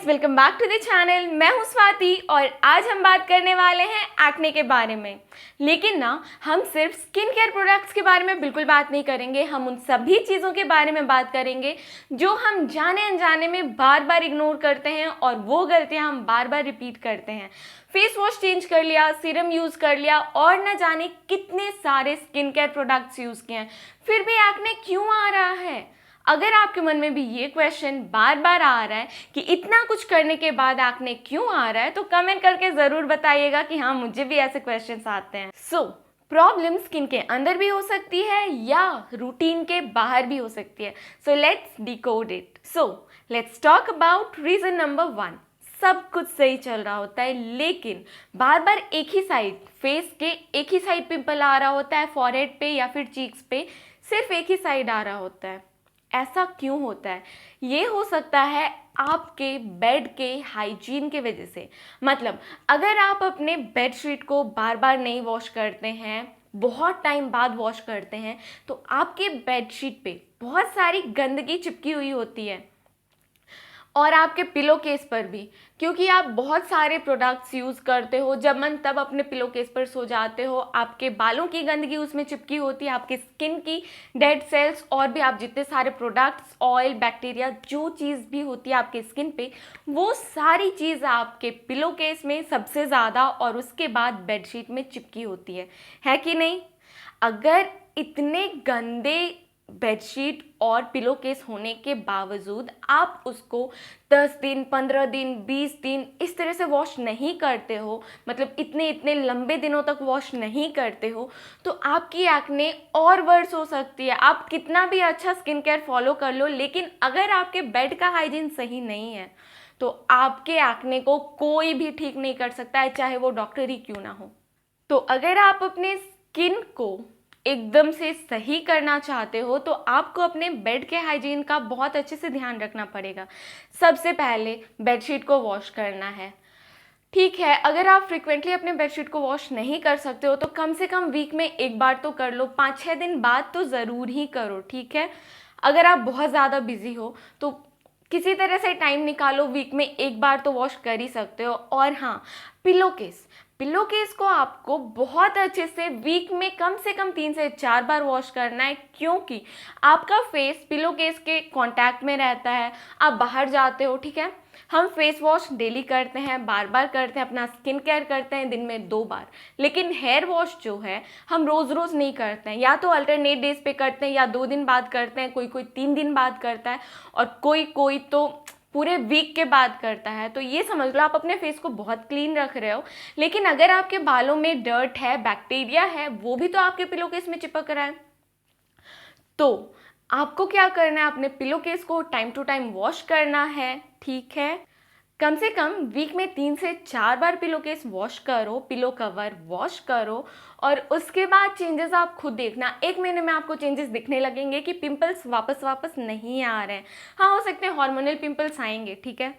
Welcome back to the channel. मैं हूं स्वाति और आज हम बात करने वाले हैं एक्ने के बारे में। लेकिन ना हम सिर्फ स्किन केयर प्रोडक्ट्स के बारे में बिल्कुल बात नहीं करेंगे, हम उन सभी चीज़ों के बारे में बात करेंगे जो हम जाने अनजाने में बार बार इग्नोर करते हैं और वो गलतियां हम बार बार रिपीट करते हैं। फेस वॉश चेंज कर लिया, सीरम यूज़ कर लिया और न जाने कितने सारे स्किन केयर प्रोडक्ट्स यूज़ किए हैं, फिर भी एक्ने क्यों आ रहा है। अगर आपके मन में भी ये क्वेश्चन बार बार आ रहा है कि इतना कुछ करने के बाद एक्ने क्यों आ रहा है, तो कमेंट करके ज़रूर बताइएगा कि हाँ, मुझे भी ऐसे क्वेश्चंस आते हैं। प्रॉब्लम स्किन के अंदर भी हो सकती है या रूटीन के बाहर भी हो सकती है। So let's decode it. Let's talk about reason number 1। सब कुछ सही चल रहा होता है लेकिन बार बार एक ही साइड, फेस के एक ही साइड पिंपल आ रहा होता है, फॉरहेड पे या फिर चीक्स पे सिर्फ एक ही साइड आ रहा होता है। ऐसा क्यों होता है? ये हो सकता है आपके बेड के हाइजीन के वजह से। मतलब अगर आप अपने बेडशीट को बार बार नहीं वॉश करते हैं, बहुत टाइम बाद वॉश करते हैं, तो आपके बेडशीट पे बहुत सारी गंदगी चिपकी हुई होती है और आपके पिलो केस पर भी, क्योंकि आप बहुत सारे प्रोडक्ट्स यूज़ करते हो, जब मन तब अपने पिलो केस पर सो जाते हो, आपके बालों की गंदगी उसमें चिपकी होती है, आपके स्किन की डेड सेल्स और भी आप जितने सारे प्रोडक्ट्स, ऑयल, बैक्टीरिया, जो चीज़ भी होती है आपके स्किन पे, वो सारी चीज़ आपके पिलो केस में सबसे ज़्यादा और उसके बाद बेडशीट में चिपकी होती है कि नहीं? अगर इतने गंदे बेडशीट और पिलो केस होने के बावजूद आप उसको 10 दिन, 15 दिन, 20 दिन इस तरह से वॉश नहीं करते हो, मतलब इतने लंबे दिनों तक वॉश नहीं करते हो, तो आपकी एक्ने और वर्स हो सकती है। आप कितना भी अच्छा स्किन केयर फॉलो कर लो, लेकिन अगर आपके बेड का हाइजीन सही नहीं है तो आपके एक्ने को कोई भी ठीक नहीं कर सकता है, चाहे वो डॉक्टर ही क्यों ना हो। तो अगर आप अपने स्किन को एकदम से सही करना चाहते हो तो आपको अपने बेड के हाइजीन का बहुत अच्छे से ध्यान रखना पड़ेगा। सबसे पहले बेडशीट को वॉश करना है। ठीक है, अगर आप फ्रिक्वेंटली अपने बेडशीट को वॉश नहीं कर सकते हो तो कम से कम वीक में एक बार तो कर लो, 5-6 दिन बाद तो ज़रूर ही करो। ठीक है, अगर आप बहुत ज़्यादा बिजी हो तो किसी तरह से टाइम निकालो, वीक में एक बार तो वॉश कर ही सकते हो। और हाँ, पिलो केस को आपको बहुत अच्छे से वीक में कम से कम 3 से 4 बार वॉश करना है, क्योंकि आपका फेस पिलो केस के कांटेक्ट में रहता है, आप बाहर जाते हो। ठीक है, हम फेस वॉश डेली करते हैं, बार बार करते हैं, अपना स्किन केयर करते हैं दिन में 2 बार, लेकिन हेयर वॉश जो है हम रोज़ रोज़ नहीं करते हैं, या तो अल्टरनेट डेज पे करते हैं या 2 दिन बाद करते हैं, कोई 3 दिन बाद करता है और कोई तो पूरे वीक के बाद करता है। तो ये समझ लो आप अपने फेस को बहुत क्लीन रख रहे हो, लेकिन अगर आपके बालों में डर्ट है, बैक्टीरिया है, वो भी तो आपके पिलो केस में चिपक रहा है। तो आपको क्या करना है, अपने पिलो केस को टाइम टू टाइम वॉश करना है। ठीक है, कम से कम वीक में 3 से 4 बार पिलो केस वॉश करो, पिलो कवर वॉश करो और उसके बाद चेंजेस आप खुद देखना। 1 महीने में आपको चेंजेस दिखने लगेंगे कि पिंपल्स वापस नहीं आ रहे हैं। हाँ, हो सकते हैं हार्मोनल पिंपल्स आएंगे, ठीक है,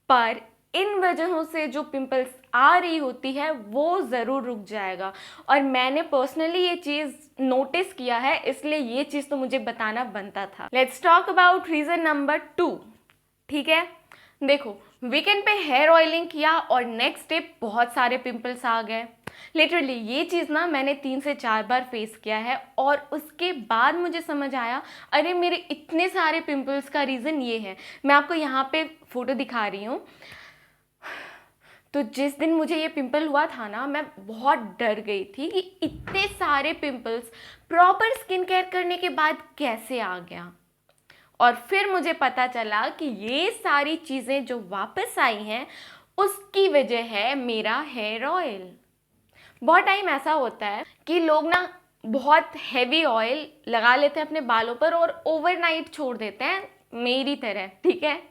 पर इन वजहों से जो पिंपल्स आ रही होती है वो ज़रूर रुक जाएगा। और मैंने पर्सनली ये चीज़ नोटिस किया है, इसलिए ये चीज़ तो मुझे बताना बनता था। Let's talk about reason number 2। ठीक है, देखो, वीकेंड पे हेयर ऑयलिंग किया और नेक्स्ट डे बहुत सारे पिंपल्स आ गए। लिटरली ये चीज़ ना मैंने 3 से 4 बार फेस किया है और उसके बाद मुझे समझ आया, अरे मेरे इतने सारे पिंपल्स का रीज़न ये है। मैं आपको यहाँ पे फोटो दिखा रही हूँ। तो जिस दिन मुझे ये पिंपल हुआ था ना, मैं बहुत डर गई थी कि इतने सारे पिंपल्स प्रॉपर स्किन केयर करने के बाद कैसे आ गया। और फिर मुझे पता चला कि ये सारी चीज़ें जो वापस आई हैं उसकी वजह है मेरा हेयर ऑयल। बहुत टाइम ऐसा होता है कि लोग ना बहुत हैवी ऑयल लगा लेते हैं अपने बालों पर और ओवरनाइट छोड़ देते हैं, मेरी तरह। ठीक है,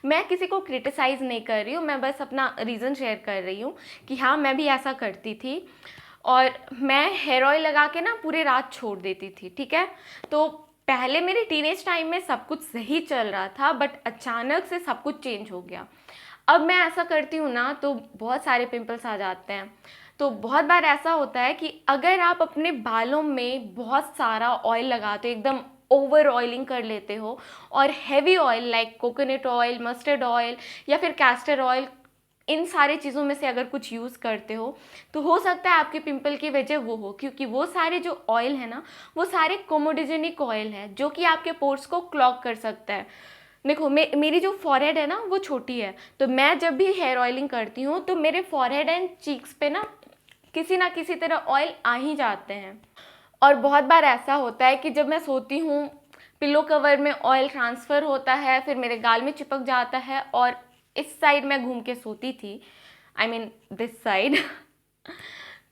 मैं किसी को क्रिटिसाइज़ नहीं कर रही हूँ, मैं बस अपना रीज़न शेयर कर रही हूँ कि हाँ, मैं भी ऐसा करती थी और मैं हेयर ऑयल लगा के ना पूरी रात छोड़ देती थी। ठीक है, तो पहले मेरे टीनेज टाइम में सब कुछ सही चल रहा था, बट अचानक से सब कुछ चेंज हो गया। अब मैं ऐसा करती हूँ ना तो बहुत सारे पिंपल्स आ जाते हैं। तो बहुत बार ऐसा होता है कि अगर आप अपने बालों में बहुत सारा ऑयल लगाते हो, एकदम ओवर ऑयलिंग कर लेते हो और heavy oil like coconut oil, mustard oil या फिर कैस्टर ऑयल, इन सारी चीज़ों में से अगर कुछ यूज़ करते हो तो हो सकता है आपके पिंपल की वजह वो हो, क्योंकि वो सारे जो ऑयल है ना वो सारे कोमोडोजेनिक ऑयल है जो कि आपके पोर्स को क्लॉग कर सकता है। देखो मेरी जो फॉरहेड है ना वो छोटी है, तो मैं जब भी हेयर ऑयलिंग करती हूँ तो मेरे फॉरहेड एंड चीक्स पे ना किसी तरह ऑयल आ ही जाते हैं। और बहुत बार ऐसा होता है कि जब मैं सोती हूँ पिलो कवर में ऑयल ट्रांसफ़र होता है, फिर मेरे गाल में चिपक जाता है और इस साइड मैं घूम के सोती थी, आई मीन दिस साइड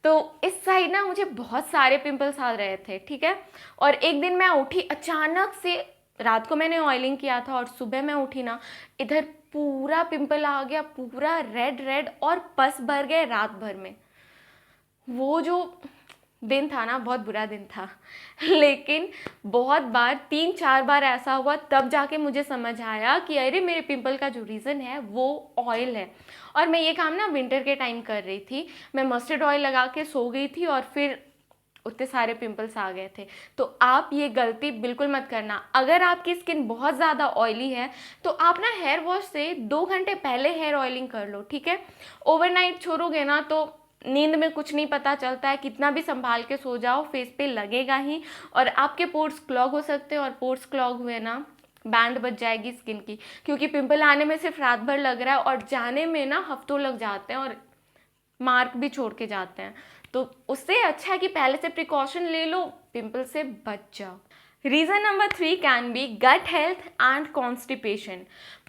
तो इस साइड ना मुझे बहुत सारे पिंपल्स आ रहे थे, ठीक है। और एक दिन मैं उठी अचानक से, रात को मैंने ऑयलिंग किया था और सुबह मैं उठी ना, इधर पूरा पिंपल आ गया, पूरा रेड रेड और पस भर गए रात भर में। वो जो दिन था ना बहुत बुरा दिन था लेकिन बहुत बार 3-4 बार ऐसा हुआ तब जाके मुझे समझ आया कि अरे मेरे पिंपल का जो रीज़न है वो ऑयल है। और मैं ये काम ना विंटर के टाइम कर रही थी, मैं मस्टर्ड ऑयल लगा के सो गई थी और फिर उतने सारे पिंपल्स आ गए थे। तो आप ये गलती बिल्कुल मत करना। अगर आपकी स्किन बहुत ज़्यादा ऑयली है तो आप ना हेयर वॉश से 2 घंटे पहले हेयर ऑयलिंग कर लो, ठीक है। ओवरनाइट छोड़ोगे ना तो नींद में कुछ नहीं पता चलता है, कितना भी संभाल के सो जाओ फेस पे लगेगा ही और आपके पोर्स क्लॉग हो सकते हैं और पोर्स क्लॉग हुए ना बैंड बच जाएगी स्किन की, क्योंकि पिंपल आने में सिर्फ रात भर लग रहा है और जाने में ना हफ्तों लग जाते हैं और मार्क भी छोड़ के जाते हैं। तो उससे अच्छा है कि पहले से प्रिकॉशन ले लो, पिंपल से बच जाओ। Reason number 3 can be gut health and constipation.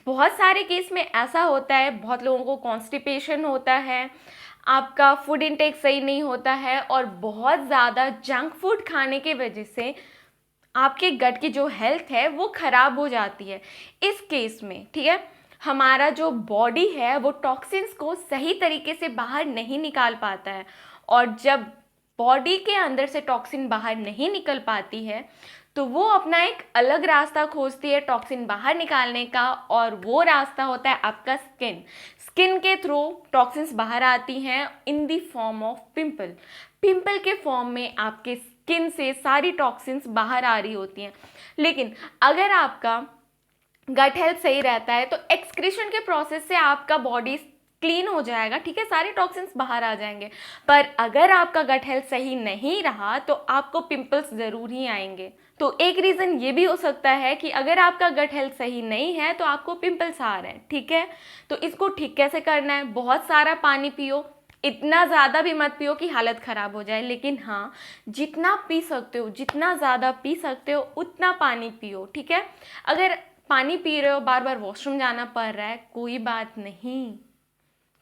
बहुत सारे केस में ऐसा होता है, बहुत लोगों को कॉन्स्टिपेशन होता है, आपका फूड इनटेक सही नहीं होता है और बहुत ज़्यादा जंक फूड खाने की वजह से आपके गट की जो हेल्थ है वो ख़राब हो जाती है। इस केस में, ठीक है, हमारा जो बॉडी है वो टॉक्सिन्स को सही तरीके से बाहर नहीं निकाल पाता है और जब बॉडी के अंदर से टॉक्सिन बाहर नहीं निकल पाती है तो वो अपना एक अलग रास्ता खोजती है टॉक्सिन बाहर निकालने का, और वो रास्ता होता है आपका स्किन। स्किन के थ्रू टॉक्सिन्स बाहर आती हैं in the form of pimple. Pimple के फॉर्म में आपके स्किन से सारी टॉक्सिन्स बाहर आ रही होती हैं। लेकिन अगर आपका गट हेल्थ सही रहता है तो एक्सक्रीशन के प्रोसेस से आपका बॉडी क्लीन हो जाएगा, ठीक है, सारे टॉक्सिन्स बाहर आ जाएंगे। पर अगर आपका गट हेल्थ सही नहीं रहा तो आपको पिंपल्स ज़रूर ही आएंगे। तो एक रीज़न ये भी हो सकता है कि अगर आपका गट हेल्थ सही नहीं है तो आपको पिंपल्स आ रहे हैं, ठीक है। तो इसको ठीक कैसे करना है? बहुत सारा पानी पियो, इतना ज़्यादा भी मत पियो कि हालत ख़राब हो जाए, लेकिन हाँ जितना पी सकते हो, जितना ज़्यादा पी सकते हो उतना पानी पियो, ठीक है। अगर पानी पी रहे हो, बार बार वॉशरूम जाना पड़ रहा है, कोई बात नहीं,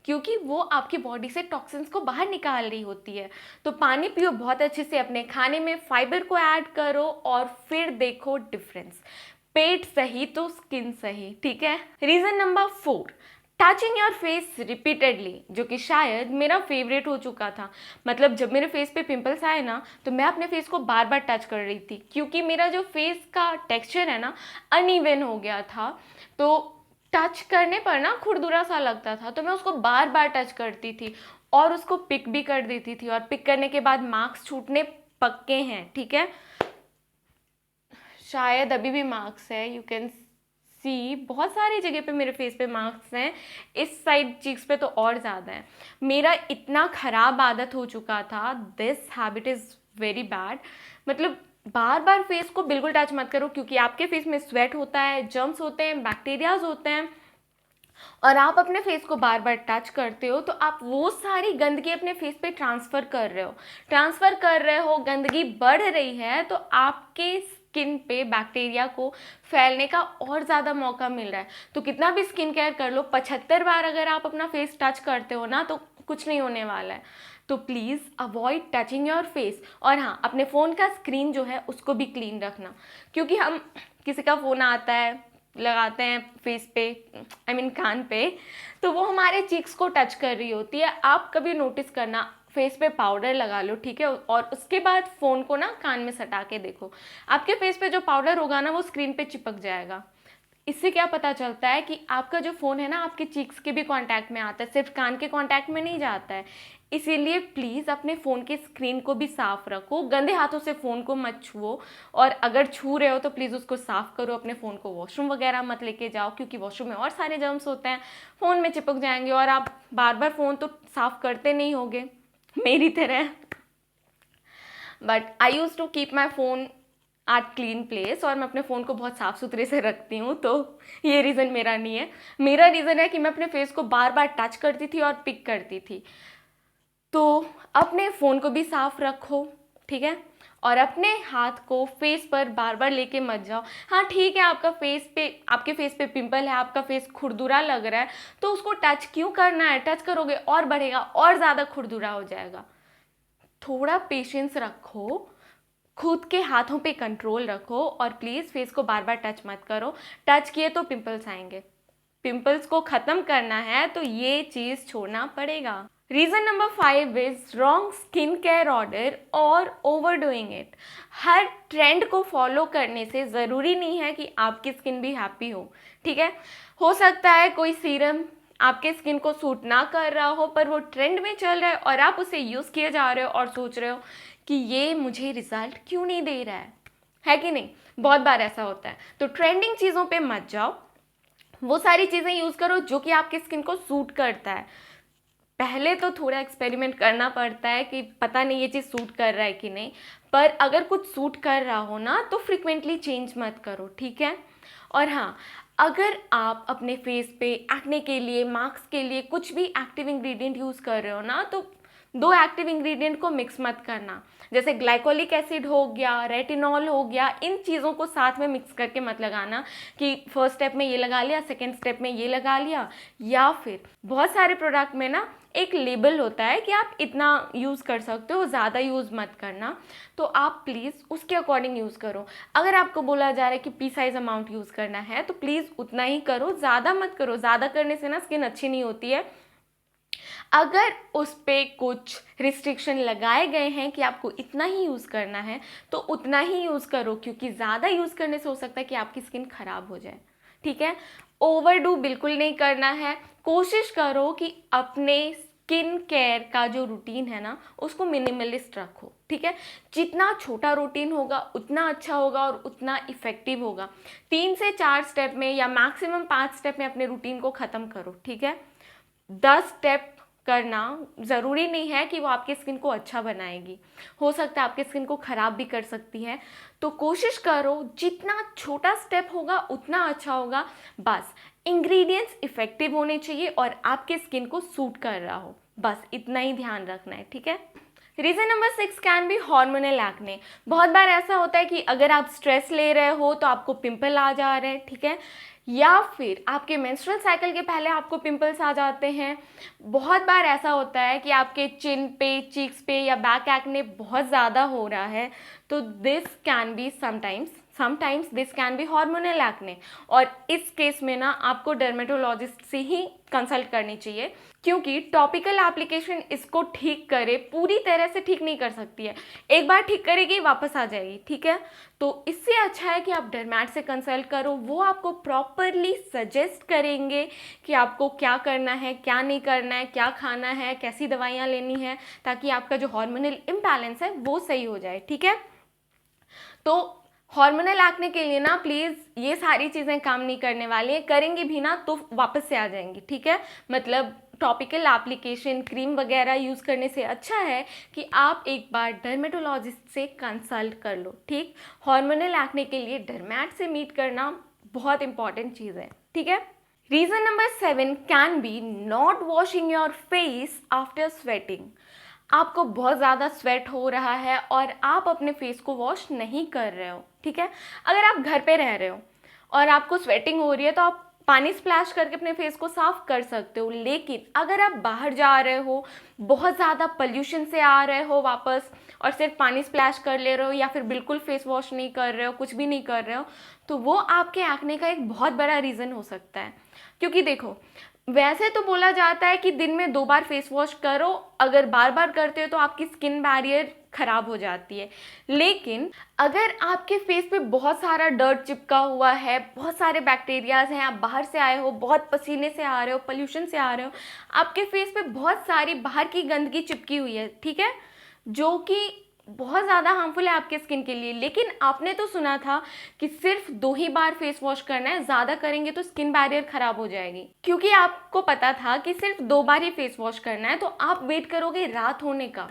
क्योंकि वो आपकी बॉडी से टॉक्सिन्स को बाहर निकाल रही होती है। तो पानी पियो बहुत अच्छे से, अपने खाने में फाइबर को ऐड करो और फिर देखो डिफरेंस। पेट सही तो स्किन सही, ठीक है। Reason number 4, touching your face repeatedly, जो कि शायद मेरा फेवरेट हो चुका था। मतलब जब मेरे फेस पे पिंपल्स आए ना तो मैं अपने फेस को बार बार टच कर रही थी, क्योंकि मेरा जो फेस का टेक्सचर है ना अनइवन हो गया था। तो टच करने पर ना खुरदुरा सा लगता था, तो मैं उसको बार बार टच करती थी और उसको पिक भी कर देती थी, और पिक करने के बाद मार्क्स छूटने पक्के हैं, ठीक है। शायद अभी भी मार्क्स है, यू कैन सी, बहुत सारी जगह पे मेरे फेस पे मार्क्स हैं, इस साइड चीक्स पे तो और ज़्यादा है। मेरा इतना ख़राब आदत हो चुका था, this habit is very bad. मतलब बार बार फेस को बिल्कुल टच मत करो, क्योंकि आपके फेस में स्वेट होता है, जर्म्स होते हैं, बैक्टीरियाज होते हैं, और आप अपने फेस को बार बार टच करते हो तो आप वो सारी गंदगी अपने फेस पे ट्रांसफ़र कर रहे हो, गंदगी बढ़ रही है तो आपके स्किन पे बैक्टीरिया को फैलने का और ज़्यादा मौका मिल रहा है। तो कितना भी स्किन केयर कर लो, 75 बार अगर आप अपना फेस टच करते हो ना तो कुछ नहीं होने वाला है। तो please avoid touching your face. और हाँ, अपने फ़ोन का स्क्रीन जो है उसको भी क्लीन रखना, क्योंकि हम किसी का फ़ोन आता है, लगाते हैं फेस पे, आई मीन कान पे, तो वो हमारे चीक्स को टच कर रही होती है। आप कभी नोटिस करना, फेस पे पाउडर लगा लो, ठीक है, और उसके बाद फ़ोन को ना कान में सटा के देखो, आपके फेस पे जो पाउडर होगा ना वो स्क्रीन पे चिपक जाएगा। इससे क्या पता चलता है कि आपका जो फ़ोन है ना आपके चीक्स के भी कांटेक्ट में आता है, सिर्फ कान के कांटेक्ट में नहीं जाता है। इसीलिए प्लीज़ अपने फ़ोन के स्क्रीन को भी साफ़ रखो, गंदे हाथों से फ़ोन को मत छुओ, और अगर छू रहे हो तो प्लीज़ उसको साफ़ करो। अपने फ़ोन को वॉशरूम वगैरह मत लेके जाओ, क्योंकि वॉशरूम में और सारे जर्म्स होते हैं, फ़ोन में चिपक जाएंगे और आप बार बार फ़ोन तो साफ़ करते नहीं होगे मेरी तरह। But I use to keep my phone at clean place, और मैं अपने फ़ोन को बहुत साफ़ सुथरे से रखती हूँ। तो ये रीज़न मेरा नहीं है, मेरा रीज़न है कि मैं अपने फेस को बार बार टच करती थी और पिक करती थी। तो अपने फ़ोन को भी साफ़ रखो, ठीक है, और अपने हाथ को फेस पर बार बार लेके मत जाओ। हाँ ठीक है, आपके फेस पे पिंपल है, आपका फेस खुरदुरा लग रहा है, तो उसको टच क्यों करना है? टच करोगे और बढ़ेगा, और ज़्यादा खुरदुरा हो जाएगा। थोड़ा पेशेंस रखो, खुद के हाथों पे कंट्रोल रखो, और प्लीज़ फेस को बार बार टच मत करो। टच किए तो पिंपल्स आएंगे, पिंपल्स को ख़त्म करना है तो ये चीज़ छोड़ना पड़ेगा। Reason number 5 is wrong skin care order और ओवर डूइंग इट। हर ट्रेंड को फॉलो करने से ज़रूरी नहीं है कि आपकी स्किन भी हैप्पी हो, ठीक है। हो सकता है कोई सीरम आपके स्किन को सूट ना कर रहा हो, पर वो ट्रेंड में चल रहा है और आप उसे यूज़ किए जा रहे हो और सोच रहे हो कि ये मुझे रिजल्ट क्यों नहीं दे रहा है कि नहीं? बहुत बार ऐसा होता है। तो ट्रेंडिंग चीज़ों पे मत जाओ, वो सारी चीज़ें यूज़ करो जो कि आपके स्किन को सूट करता है। पहले तो थोड़ा एक्सपेरिमेंट करना पड़ता है कि पता नहीं ये चीज़ सूट कर रहा है कि नहीं, पर अगर कुछ सूट कर रहा हो ना तो फ्रिक्वेंटली चेंज मत करो, ठीक है। और हाँ, अगर आप अपने फेस पे एक्ने के लिए, मार्क्स के लिए कुछ भी एक्टिव इंग्रेडिएंट यूज़ कर रहे हो ना, तो 2 एक्टिव इंग्रेडिएंट को मिक्स मत करना। जैसे ग्लाइकोलिक एसिड हो गया, रेटिनॉल हो गया, इन चीज़ों को साथ में मिक्स करके मत लगाना कि फर्स्ट स्टेप में ये लगा लिया, सेकेंड स्टेप में ये लगा लिया। या फिर बहुत सारे प्रोडक्ट में ना एक लेबल होता है कि आप इतना यूज़ कर सकते हो, ज़्यादा यूज़ मत करना। तो आप प्लीज़ उसके अकॉर्डिंग यूज़ करो। अगर आपको बोला जा रहा है कि पी साइज़ अमाउंट यूज़ करना है तो प्लीज़ उतना ही करो, ज़्यादा मत करो। ज़्यादा करने से ना स्किन अच्छी नहीं होती है। अगर उस पर कुछ रिस्ट्रिक्शन लगाए गए हैं कि आपको इतना ही यूज़ करना है तो उतना ही यूज़ करो, क्योंकि ज़्यादा यूज़ करने से हो सकता है कि आपकी स्किन ख़राब हो जाए, ठीक है। ओवरडू बिल्कुल नहीं करना है। कोशिश करो कि अपने स्किन केयर का जो रूटीन है ना उसको मिनिमलिस्ट रखो, ठीक है। जितना छोटा रूटीन होगा उतना अच्छा होगा और उतना इफ़ेक्टिव होगा। 3 से 4 स्टेप में या मैक्सिमम 5 स्टेप में अपने रूटीन को ख़त्म करो, ठीक है। 10 स्टेप करना ज़रूरी नहीं है कि वो आपकी स्किन को अच्छा बनाएगी, हो सकता है आपकी स्किन को ख़राब भी कर सकती है। तो कोशिश करो जितना छोटा स्टेप होगा उतना अच्छा होगा। बस इंग्रेडिएंट्स इफ़ेक्टिव होने चाहिए और आपके स्किन को सूट कर रहा हो, बस इतना ही ध्यान रखना है, ठीक है। Reason number 6 can be hormonal acne. बहुत बार ऐसा होता है कि अगर आप स्ट्रेस ले रहे हो तो आपको पिंपल आ जा रहे हैं, ठीक है, या फिर आपके मेंस्ट्रुअल साइकिल के पहले आपको पिंपल्स आ जाते हैं। बहुत बार ऐसा होता है कि आपके चिन पे, चीक्स पे या बैक एक्ने बहुत ज़्यादा हो रहा है। तो this can be sometimes this can be hormonal acne, और इस केस में ना आपको डर्मेटोलॉजिस्ट से ही कंसल्ट करनी चाहिए, क्योंकि टॉपिकल एप्लीकेशन इसको ठीक करे, पूरी तरह से ठीक नहीं कर सकती है। एक बार ठीक करेगी वापस आ जाएगी, ठीक है। तो इससे अच्छा है कि आप डर्मैट से कंसल्ट करो, वो आपको प्रॉपरली सजेस्ट करेंगे कि आपको क्या करना है, क्या नहीं करना है, क्या खाना है, कैसी दवाइयाँ लेनी है, ताकि आपका जो हार्मोनल इम्बैलेंस है वो सही हो जाए, ठीक है। तो हार्मोनल एक्ने के लिए ना प्लीज़ ये सारी चीज़ें काम नहीं करने वाली है, करेंगी भी ना तो वापस से आ जाएंगी, ठीक है। मतलब टॉपिकल एप्लीकेशन, क्रीम वगैरह यूज़ करने से अच्छा है कि आप एक बार डर्मेटोलॉजिस्ट से कंसल्ट कर लो, ठीक। हार्मोनल एक्ने के लिए डर्मैट से मीट करना बहुत इंपॉर्टेंट चीज़ है, ठीक है। Reason number 7 can be not washing your face after sweating. आपको बहुत ज़्यादा स्वेट हो रहा है और आप अपने फेस को वॉश नहीं कर रहे हो, ठीक है। अगर आप घर पे रह रहे हो और आपको स्वेटिंग हो रही है तो आप पानी स्प्लैश करके अपने फेस को साफ़ कर सकते हो। लेकिन अगर आप बाहर जा रहे हो, बहुत ज़्यादा पोल्यूशन से आ रहे हो वापस, और सिर्फ पानी स्प्लैश कर ले रहे हो या फिर बिल्कुल फेस वॉश नहीं कर रहे हो, कुछ भी नहीं कर रहे हो, तो वो आपके एक्ने का एक बहुत बड़ा रीज़न हो सकता है। क्योंकि देखो, वैसे तो बोला जाता है कि दिन में 2 बार फेस वॉश करो, अगर बार बार करते हो तो आपकी स्किन बैरियर ख़राब हो जाती है। लेकिन अगर आपके फेस पे बहुत सारा डर्ट चिपका हुआ है, बहुत सारे बैक्टीरियाज हैं, आप बाहर से आए हो, बहुत पसीने से आ रहे हो, पोल्यूशन से आ रहे हो, आपके फेस पे बहुत सारी बाहर की गंदगी चिपकी हुई है, ठीक है, जो कि बहुत ज़्यादा हार्मफुल है आपके स्किन के लिए। लेकिन आपने तो सुना था कि सिर्फ 2 ही बार फेस वॉश करना है, ज़्यादा करेंगे तो स्किन बैरियर ख़राब हो जाएगी। क्योंकि आपको पता था कि सिर्फ 2 बार ही फेस वॉश करना है, तो आप वेट करोगे रात होने का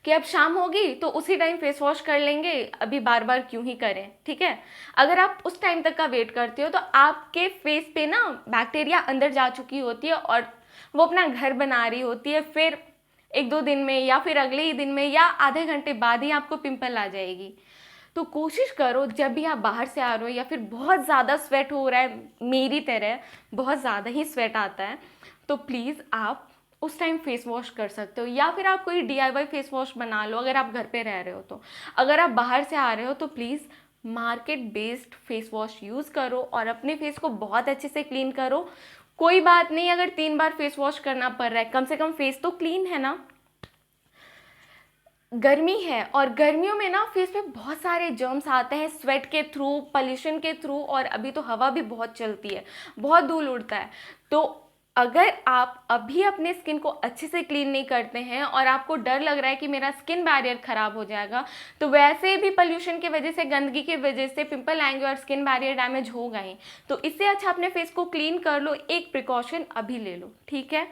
कि अब शाम होगी तो उसी टाइम फेस वॉश कर लेंगे, अभी बार बार क्यों ही करें, ठीक है। अगर आप उस टाइम तक का वेट करते हो तो आपके फेस पे ना बैक्टीरिया अंदर जा चुकी होती है और वो अपना घर बना रही होती है। फिर 1-2 दिन में या फिर अगले ही दिन में या आधे घंटे बाद ही आपको पिंपल आ जाएगी। तो कोशिश करो जब भी आप बाहर से आ रहे हो या फिर बहुत ज़्यादा स्वेट हो रहा है, मेरी तरह बहुत ज़्यादा ही स्वेट आता है, तो प्लीज़ आप उस टाइम फेस वॉश कर सकते हो, या फिर आप कोई DIY फेस वॉश बना लो अगर आप घर पे रह रहे हो तो। अगर आप बाहर से आ रहे हो तो please market based face wash use करो और अपने फेस को बहुत अच्छे से क्लीन करो। कोई बात नहीं अगर 3 बार फेस वॉश करना पड़ रहा है, कम से कम फेस तो क्लीन है ना। गर्मी है और गर्मियों में ना फेस पे बहुत सारे जर्म्स आते हैं स्वेट के थ्रू, पॉल्यूशन के थ्रू, और अभी तो हवा भी बहुत चलती है, बहुत धूल उड़ता है। तो अगर आप अभी अपने स्किन को अच्छे से क्लीन नहीं करते हैं और आपको डर लग रहा है कि मेरा स्किन बैरियर ख़राब हो जाएगा, तो वैसे भी पोल्यूशन की वजह से, गंदगी की वजह से पिंपल आएंगे और स्किन बैरियर डैमेज होगा ही। तो इससे अच्छा अपने फेस को क्लीन कर लो, एक प्रिकॉशन अभी ले लो, ठीक है।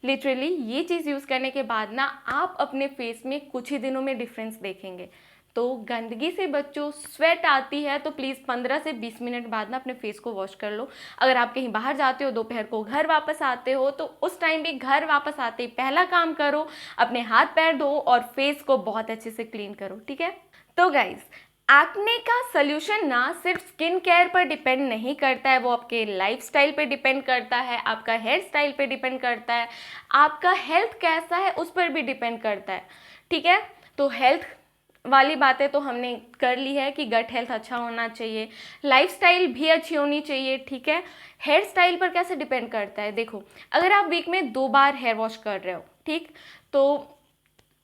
लिटरली ये चीज़ यूज़ करने के बाद ना आप अपने फेस में कुछ ही दिनों में डिफरेंस देखेंगे। तो गंदगी से बच्चों, स्वेट आती है तो प्लीज़ 15 से 20 मिनट बाद ना अपने फेस को वॉश कर लो। अगर आप कहीं बाहर जाते हो, दोपहर को घर वापस आते हो, तो उस टाइम भी घर वापस आते ही पहला काम करो, अपने हाथ पैर धो और फेस को बहुत अच्छे से क्लीन करो, ठीक है। तो गाइज, एक्ने का सोल्यूशन ना सिर्फ स्किन केयर पर डिपेंड नहीं करता है, वो आपके लाइफस्टाइल पे डिपेंड करता है, आपका हेयर स्टाइल पे डिपेंड करता है, आपका हेल्थ कैसा है उस पर भी डिपेंड करता है, ठीक है। तो हेल्थ वाली बातें तो हमने कर ली है कि गट हेल्थ अच्छा होना चाहिए, लाइफस्टाइल भी अच्छी होनी चाहिए, ठीक है। हेयर स्टाइल पर कैसे डिपेंड करता है, देखो अगर आप वीक में 2 बार हेयर वॉश कर रहे हो, ठीक, तो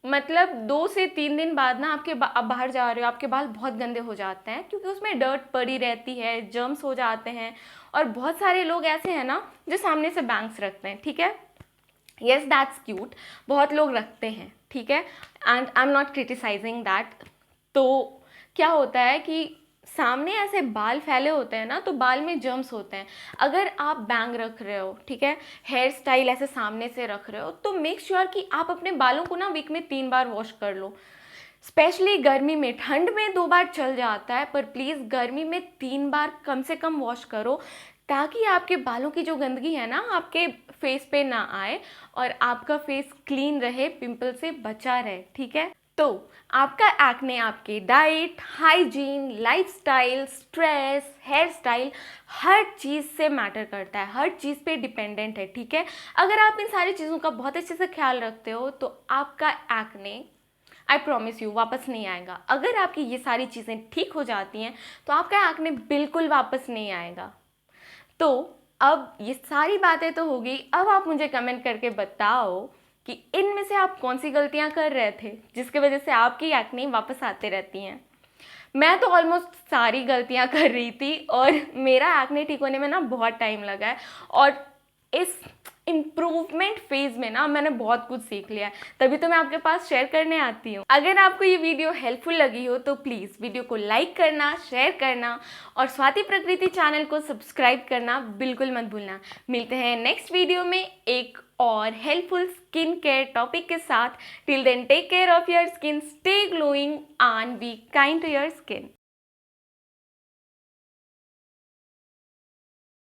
मतलब 2 से 3 दिन बाद ना आप बाहर जा रहे हो, आपके बाल बहुत गंदे हो जाते हैं क्योंकि उसमें डर्ट पड़ी रहती है, जर्म्स हो जाते हैं। और बहुत सारे लोग ऐसे हैं ना जो सामने से बैंग्स रखते हैं, ठीक है। येस दैट्स क्यूट, बहुत लोग रखते हैं, ठीक है, and I am not criticising that. तो क्या होता है कि सामने ऐसे बाल फैले होते हैं ना, तो बाल में जर्म्स होते हैं। अगर आप बैंग रख रहे हो, ठीक है, हेयर स्टाइल ऐसे सामने से रख रहे हो, तो मेक श्योर कि आप अपने बालों को ना वीक में 3 बार वॉश कर लो। स्पेशली गर्मी में, ठंड में 2 बार चल जाता है, पर प्लीज़ गर्मी में 3 बार कम से कम वॉश करो, ताकि आपके बालों की जो गंदगी है ना आपके फेस पे ना आए और आपका फेस क्लीन रहे, पिंपल से बचा रहे, ठीक है। तो आपका एक्ने आपके diet, hygiene, lifestyle, stress, hairstyle, हर चीज़ से मैटर करता है, हर चीज़ पे डिपेंडेंट है, ठीक है। अगर आप इन सारी चीज़ों का बहुत अच्छे से ख्याल रखते हो तो आपका एक्ने, आई प्रॉमिस यू, वापस नहीं आएगा। अगर आपकी ये सारी चीज़ें ठीक हो जाती हैं तो आपका एक्ने बिल्कुल वापस नहीं आएगा। तो अब ये सारी बातें तो हो गई, अब आप मुझे कमेंट करके बताओ कि इनमें से आप कौन सी गलतियां कर रहे थे जिसकी वजह से आपकी एक्ने वापस आते रहती हैं। मैं तो ऑलमोस्ट सारी गलतियां कर रही थी और मेरा एक्ने ठीक होने में ना बहुत टाइम लगा है, और इस इम्प्रूवमेंट फेज में ना मैंने बहुत कुछ सीख लिया है, तभी तो मैं आपके पास शेयर करने आती हूँ। अगर आपको ये वीडियो हेल्पफुल लगी हो तो प्लीज़ वीडियो को लाइक करना, शेयर करना और स्वाति प्रकृति चैनल को सब्सक्राइब करना बिल्कुल मत भूलना। मिलते हैं नेक्स्ट वीडियो में एक और हेल्पफुल स्किन केयर टॉपिक के साथ। Till then take care of your skin, stay glowing and be kind to your skin.